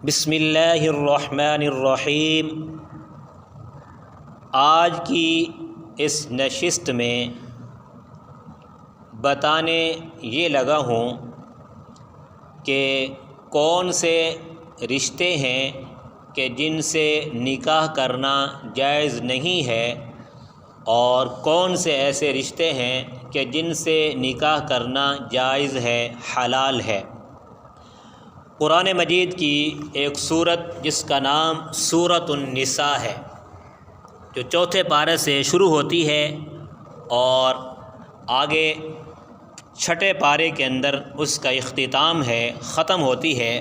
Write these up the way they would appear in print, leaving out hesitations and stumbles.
بسم اللہ الرحمن الرحیم۔ آج کی اس نشست میں بتانے یہ لگا ہوں کہ کون سے رشتے ہیں کہ جن سے نکاح کرنا جائز نہیں ہے اور کون سے ایسے رشتے ہیں کہ جن سے نکاح کرنا جائز ہے، حلال ہے۔ قرآن مجید کی ایک سورت جس کا نام سورۃ النساء ہے، جو چوتھے پارے سے شروع ہوتی ہے اور آگے چھٹے پارے کے اندر اس کا اختتام ہے، ختم ہوتی ہے۔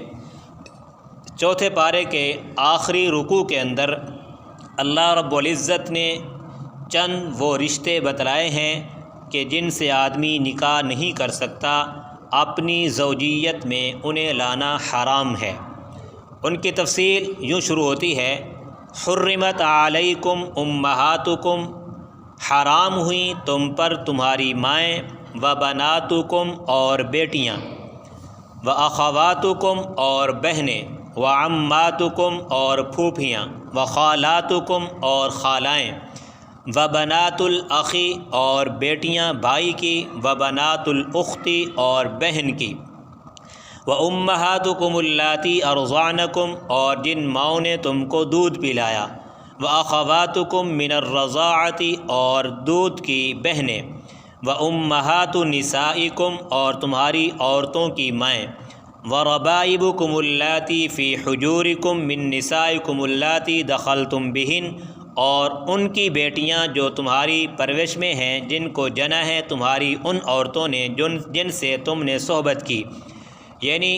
چوتھے پارے کے آخری رکوع کے اندر اللہ رب العزت نے چند وہ رشتے بتلائے ہیں کہ جن سے آدمی نکاح نہیں کر سکتا، اپنی زوجیت میں انہیں لانا حرام ہے۔ ان کی تفصیل یوں شروع ہوتی ہے: حرمت علیکم امہاتکم، حرام ہوئیں تم پر تمہاری مائیں، و بناتکم اور بیٹیاں، و اخواتکم اور بہنیں، و عماتکم اور پھوپھیاں، و خالاتکم اور خالائیں، و بنات الاخی اور بیٹیاں بھائی کی، و بنات الاختی اور بہن کی، و امہاتکم اللاتی ارضعنکم اور جن ماؤں نے تم کو دودھ پلایا، و اخواتکم من الرضاعۃ اور دودھ کی بہنیں، و امہات نسائکم اور تمہاری عورتوں کی مائیں، و ربائبکم اللاتی فی حجورکم من نسائکم اللاتی دخلتم بہن اور ان کی بیٹیاں جو تمہاری پرورش میں ہیں، جن کو جنا ہے تمہاری ان عورتوں نے جن سے تم نے صحبت کی، یعنی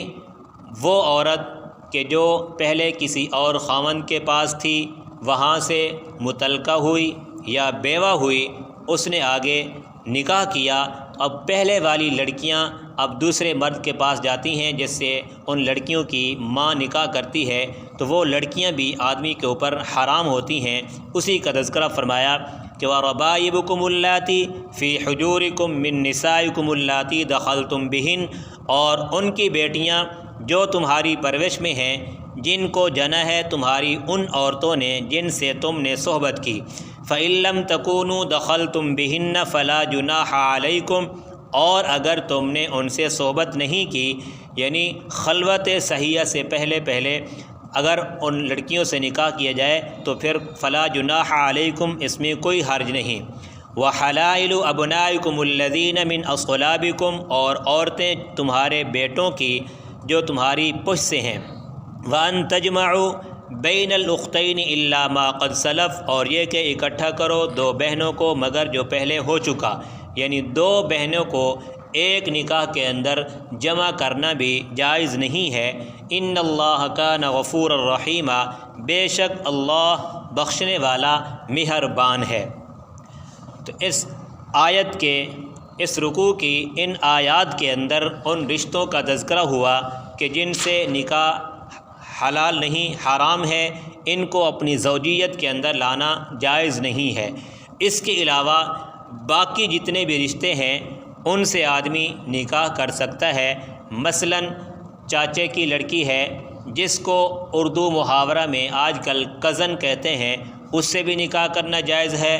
وہ عورت کہ جو پہلے کسی اور خاوند کے پاس تھی، وہاں سے مطلقہ ہوئی یا بیوہ ہوئی، اس نے آگے نکاح کیا، اب پہلے والی لڑکیاں اب دوسرے مرد کے پاس جاتی ہیں جس سے ان لڑکیوں کی ماں نکاح کرتی ہے، تو وہ لڑکیاں بھی آدمی کے اوپر حرام ہوتی ہیں۔ اسی کا تذکرہ فرمایا کہ وَرَبَائِبُكُمُ اللَّاتِي فِي حُجُورِكُم مِّن نِّسَائِكُمُ اللَّاتِي دَخَلْتُم بِهِنَّ اور ان کی بیٹیاں جو تمہاری پرورش میں ہیں، جن کو جنا ہے تمہاری ان عورتوں نے جن سے تم نے صحبت کی۔ فَإِن لَّمْ تَكُونُوا دَخَلْتُم بِهِنَّ فَلَا جُنَاحَ عَلَيْكُمْ اور اگر تم نے ان سے صحبت نہیں کی، یعنی خلوت صحیحہ سے پہلے اگر ان لڑکیوں سے نکاح کیا جائے تو پھر فلا جناح علیکم، اس میں کوئی حرج نہیں۔ وحلائل ابنائکم الذین من اصلابکم اور عورتیں تمہارے بیٹوں کی جو تمہاری پشت سے ہیں۔ وان تجمعوا بین الاختین الا ما قد سلف اور یہ کہ اکٹھا کرو دو بہنوں کو مگر جو پہلے ہو چکا، یعنی دو بہنوں کو ایک نکاح کے اندر جمع کرنا بھی جائز نہیں ہے۔ ان اللہ کان غفورا رحیما، بے شک اللہ بخشنے والا مہربان ہے۔ تو اس آیت کے اس رکوع کی ان آیات کے اندر ان رشتوں کا تذکرہ ہوا کہ جن سے نکاح حلال نہیں، حرام ہے، ان کو اپنی زوجیت کے اندر لانا جائز نہیں ہے۔ اس کے علاوہ باقی جتنے بھی رشتے ہیں ان سے آدمی نکاح کر سکتا ہے۔ مثلا چاچے کی لڑکی ہے جس کو اردو محاورہ میں آج کل کزن کہتے ہیں، اس سے بھی نکاح کرنا جائز ہے۔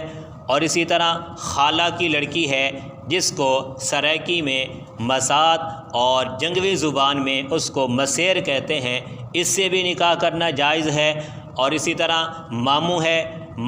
اور اسی طرح خالہ کی لڑکی ہے جس کو سرائکی میں مسات اور جنگوی زبان میں اس کو مسیر کہتے ہیں، اس سے بھی نکاح کرنا جائز ہے۔ اور اسی طرح ماموں ہے،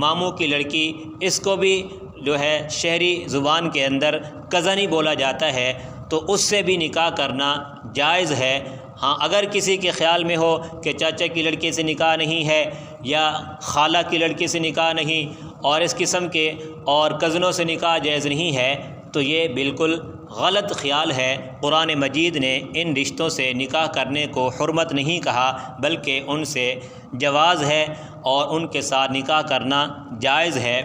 ماموں کی لڑکی، اس کو بھی جو ہے شہری زبان کے اندر کزن ہی بولا جاتا ہے، تو اس سے بھی نکاح کرنا جائز ہے۔ ہاں اگر کسی کے خیال میں ہو کہ چاچا کی لڑکی سے نکاح نہیں ہے یا خالہ کی لڑکی سے نکاح نہیں اور اس قسم کے اور کزنوں سے نکاح جائز نہیں ہے، تو یہ بالکل غلط خیال ہے۔ قرآن مجید نے ان رشتوں سے نکاح کرنے کو حرمت نہیں کہا، بلکہ ان سے جواز ہے اور ان کے ساتھ نکاح کرنا جائز ہے۔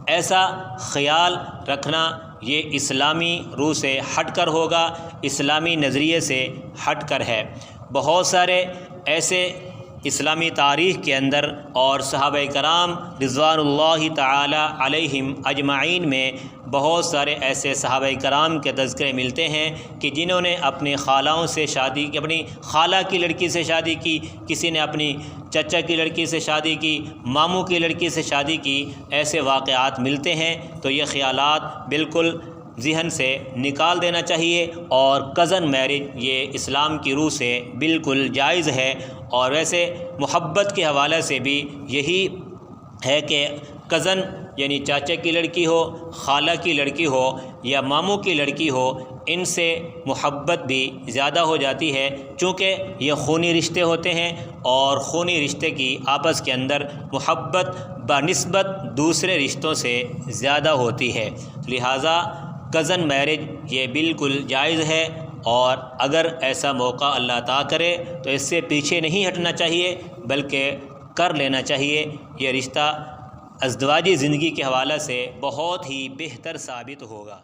ایسا خیال رکھنا یہ اسلامی روح سے ہٹ کر ہوگا، اسلامی نظریے سے ہٹ کر ہے۔ بہت سارے ایسے اسلامی تاریخ کے اندر اور صحابہ کرام رضوان اللہ تعالی علیہم اجمعین میں بہت سارے ایسے صحابہ کرام کے تذکرے ملتے ہیں کہ جنہوں نے اپنی خالاؤں سے شادی کی، اپنی خالہ کی لڑکی سے شادی کی، کسی نے اپنی چچا کی لڑکی سے شادی کی، ماموں کی لڑکی سے شادی کی، ایسے واقعات ملتے ہیں۔ تو یہ خیالات بالکل ذہن سے نکال دینا چاہیے، اور کزن میرج یہ اسلام کی روح سے بالکل جائز ہے۔ اور ویسے محبت کے حوالے سے بھی یہی ہے کہ کزن یعنی چاچا کی لڑکی ہو، خالہ کی لڑکی ہو یا ماموں کی لڑکی ہو، ان سے محبت بھی زیادہ ہو جاتی ہے، چونکہ یہ خونی رشتے ہوتے ہیں، اور خونی رشتے کی آپس کے اندر محبت بنسبت دوسرے رشتوں سے زیادہ ہوتی ہے۔ لہٰذا کزن میرج یہ بالکل جائز ہے، اور اگر ایسا موقع اللہ تعالیٰ کرے تو اس سے پیچھے نہیں ہٹنا چاہیے، بلکہ کر لینا چاہیے۔ یہ رشتہ ازدواجی زندگی کے حوالے سے بہت ہی بہتر ثابت ہوگا۔